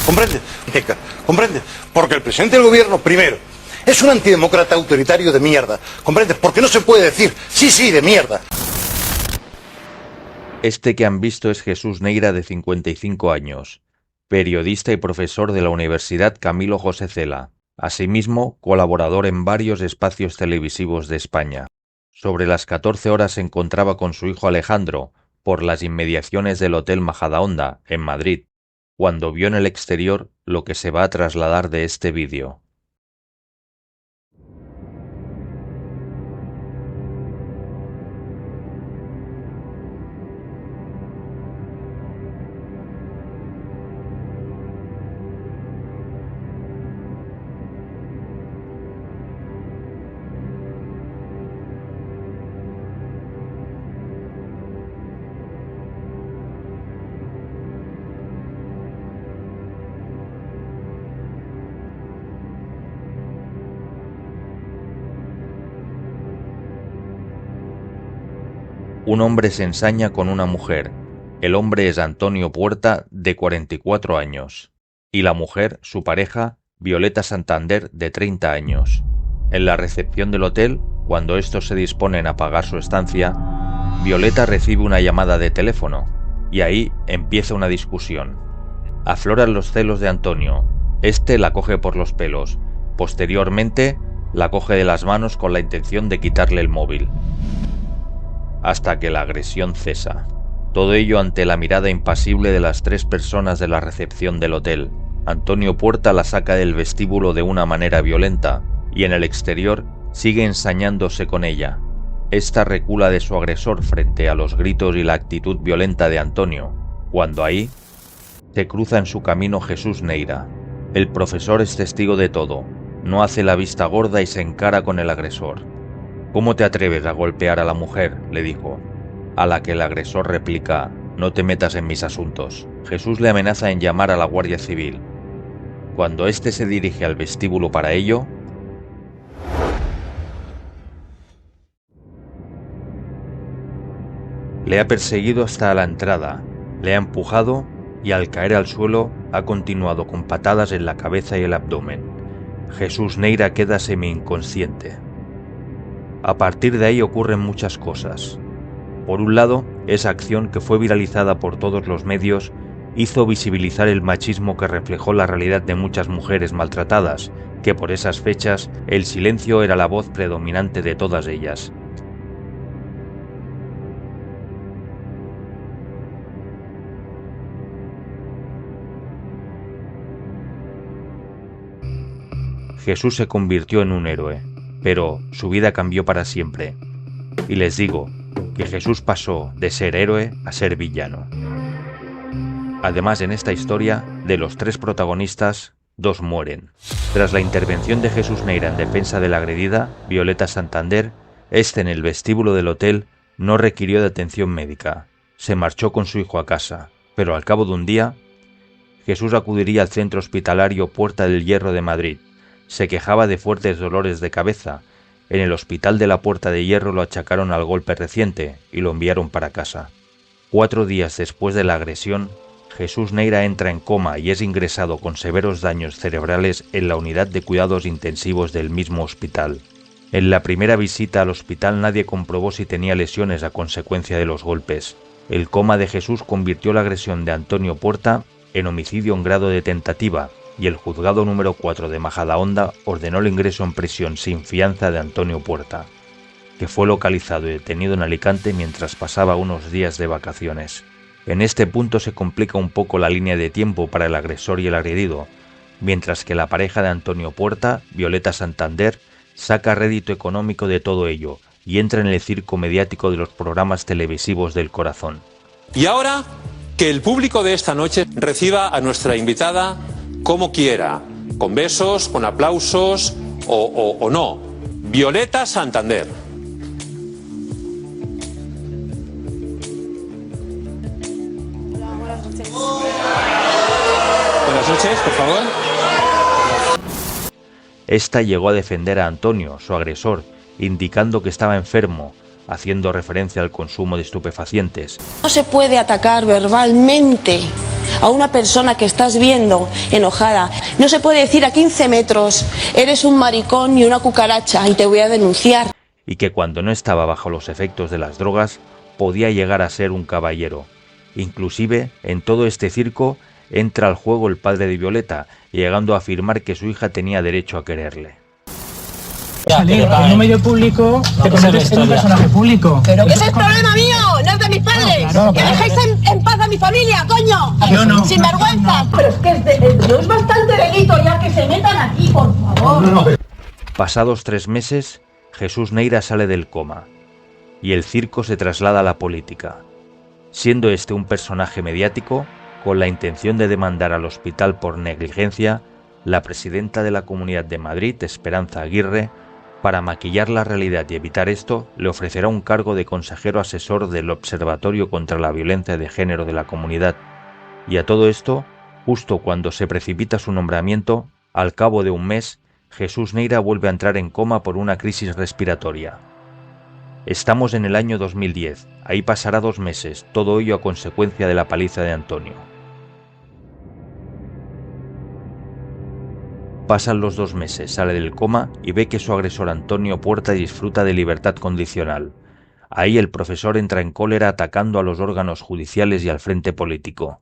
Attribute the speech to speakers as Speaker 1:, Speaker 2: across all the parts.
Speaker 1: ¿Comprende? ¿Comprende? Porque el presidente del gobierno, primero, es un antidemócrata autoritario de mierda. ¿Comprende? Porque no se puede decir sí, de mierda.
Speaker 2: Este que han visto es Jesús Neira, de 55 años, periodista y profesor de la Universidad Camilo José Cela, asimismo colaborador en varios espacios televisivos de España. Sobre las 14 horas se encontraba con su hijo Alejandro por las inmediaciones del Hotel Majadahonda, en Madrid, cuando vio en el exterior lo que se va a trasladar de este vídeo. Un hombre se ensaña con una mujer. El hombre es Antonio Puerta, de 44 años. Y la mujer, su pareja, Violeta Santander, de 30 años. En la recepción del hotel, cuando estos se disponen a pagar su estancia, Violeta recibe una llamada de teléfono, y ahí empieza una discusión. Afloran los celos de Antonio. Este la coge por los pelos. Posteriormente, la coge de las manos con la intención de quitarle el móvil, hasta que la agresión cesa. Todo ello ante la mirada impasible de las tres personas de la recepción del hotel. Antonio Puerta la saca del vestíbulo de una manera violenta, y en el exterior sigue ensañándose con ella. Esta recula de su agresor frente a los gritos y la actitud violenta de Antonio, cuando ahí se cruza en su camino Jesús Neira. El profesor es testigo de todo, no hace la vista gorda y se encara con el agresor. «¿Cómo te atreves a golpear a la mujer?», le dijo, a la que el agresor replica: «No te metas en mis asuntos». Jesús le amenaza en llamar a la Guardia Civil. Cuando éste se dirige al vestíbulo para ello, le ha perseguido hasta la entrada, le ha empujado y al caer al suelo ha continuado con patadas en la cabeza y el abdomen. Jesús Neira queda semi-inconsciente. A partir de ahí ocurren muchas cosas. Por un lado, esa acción que fue viralizada por todos los medios hizo visibilizar el machismo que reflejó la realidad de muchas mujeres maltratadas, que por esas fechas el silencio era la voz predominante de todas ellas. Jesús se convirtió en un héroe, pero su vida cambió para siempre. Y les digo que Jesús pasó de ser héroe a ser villano. Además, en esta historia, de los tres protagonistas, dos mueren. Tras la intervención de Jesús Neira en defensa de la agredida, Violeta Santander, este en el vestíbulo del hotel no requirió de atención médica. Se marchó con su hijo a casa, pero al cabo de un día, Jesús acudiría al centro hospitalario Puerta del Hierro de Madrid. Se quejaba de fuertes dolores de cabeza. En el hospital de la Puerta de Hierro lo achacaron al golpe reciente y lo enviaron para casa. 4 días después de la agresión, Jesús Neira entra en coma y es ingresado con severos daños cerebrales en la unidad de cuidados intensivos del mismo hospital. En la primera visita al hospital nadie comprobó si tenía lesiones a consecuencia de los golpes. El coma de Jesús convirtió la agresión de Antonio Puerta en homicidio en grado de tentativa, y el juzgado número 4 de Majadahonda ordenó el ingreso en prisión sin fianza de Antonio Puerta, que fue localizado y detenido en Alicante mientras pasaba unos días de vacaciones. En este punto se complica un poco la línea de tiempo para el agresor y el agredido, mientras que la pareja de Antonio Puerta, Violeta Santander, saca rédito económico de todo ello y entra en el circo mediático de los programas televisivos del corazón.
Speaker 3: Y ahora, que el público de esta noche reciba a nuestra invitada como quiera, con besos, con aplausos o no. Violeta Santander. Buenas noches, por favor.
Speaker 2: Esta llegó a defender a Antonio, su agresor, indicando que estaba enfermo, haciendo referencia al consumo de estupefacientes.
Speaker 4: No se puede atacar verbalmente a una persona que estás viendo enojada. No se puede decir a 15 metros, eres un maricón y una cucaracha y te voy a denunciar.
Speaker 2: Y que cuando no estaba bajo los efectos de las drogas, podía llegar a ser un caballero. Inclusive, en todo este circo, entra al juego el padre de Violeta, llegando a afirmar que su hija tenía derecho a quererle.
Speaker 5: Salir en un medio público, te conviertes en un personaje público.
Speaker 6: ¿Pero qué es el problema mío? No es de mis padres.
Speaker 5: Claro,
Speaker 6: ¡Que dejéis en paz a mi familia, coño!
Speaker 5: Yo no.
Speaker 6: ¡Sin vergüenza! Pero es que es bastante delito ya que se metan aquí, por favor.
Speaker 2: Pasados 3 meses, Jesús Neira sale del coma y el circo se traslada a la política, siendo este un personaje mediático. Con la intención de demandar al hospital por negligencia, la presidenta de la Comunidad de Madrid, Esperanza Aguirre, para maquillar la realidad y evitar esto, le ofrecerá un cargo de consejero asesor del Observatorio contra la Violencia de Género de la comunidad. Y a todo esto, justo cuando se precipita su nombramiento, al cabo de un mes, Jesús Neira vuelve a entrar en coma por una crisis respiratoria. Estamos en el año 2010, ahí pasará 2 meses, todo ello a consecuencia de la paliza de Antonio. Pasan los 2 meses, sale del coma y ve que su agresor Antonio Puerta disfruta de libertad condicional. Ahí el profesor entra en cólera atacando a los órganos judiciales y al frente político.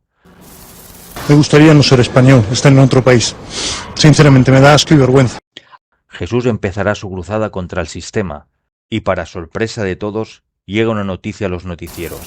Speaker 1: Me gustaría no ser español, estar en otro país. Sinceramente, me da asco y vergüenza.
Speaker 2: Jesús empezará su cruzada contra el sistema, y para sorpresa de todos, llega una noticia a los noticieros.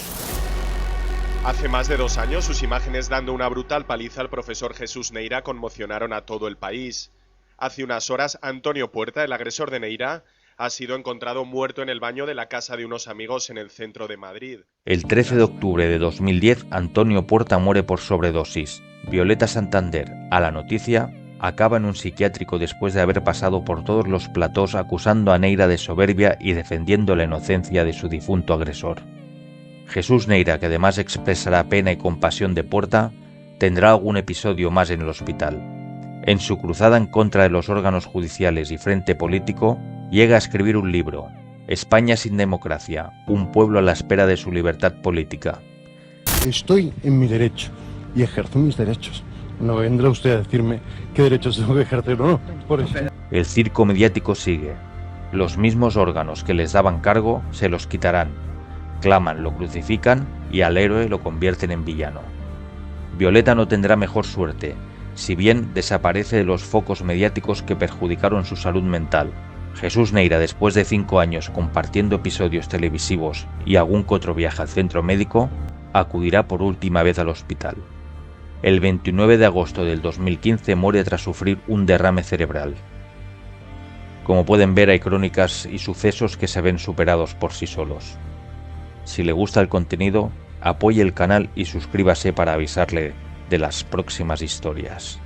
Speaker 7: Hace más de 2 años, sus imágenes dando una brutal paliza al profesor Jesús Neira conmocionaron a todo el país. Hace unas horas, Antonio Puerta, el agresor de Neira, ha sido encontrado muerto en el baño de la casa de unos amigos en el centro de Madrid.
Speaker 2: El 13 de octubre de 2010, Antonio Puerta muere por sobredosis. Violeta Santander, a la noticia, acaba en un psiquiátrico después de haber pasado por todos los platós acusando a Neira de soberbia y defendiendo la inocencia de su difunto agresor. Jesús Neira, que además expresará pena y compasión de Puerta, tendrá algún episodio más en el hospital. En su cruzada en contra de los órganos judiciales y frente político, llega a escribir un libro, España sin democracia, un pueblo a la espera de su libertad política.
Speaker 1: Estoy en mi derecho y ejerzo mis derechos. No vendrá usted a decirme qué derechos tengo que ejercer o no. Por eso.
Speaker 2: El circo mediático sigue. Los mismos órganos que les daban cargo se los quitarán. Claman, lo crucifican y al héroe lo convierten en villano. Violeta no tendrá mejor suerte, si bien desaparece de los focos mediáticos que perjudicaron su salud mental. Jesús Neira, después de 5 años compartiendo episodios televisivos y algún que otro viaje al centro médico, acudirá por última vez al hospital. El 29 de agosto del 2015 muere tras sufrir un derrame cerebral. Como pueden ver, hay crónicas y sucesos que se ven superados por sí solos. Si le gusta el contenido, apoye el canal y suscríbase para avisarle de las próximas historias.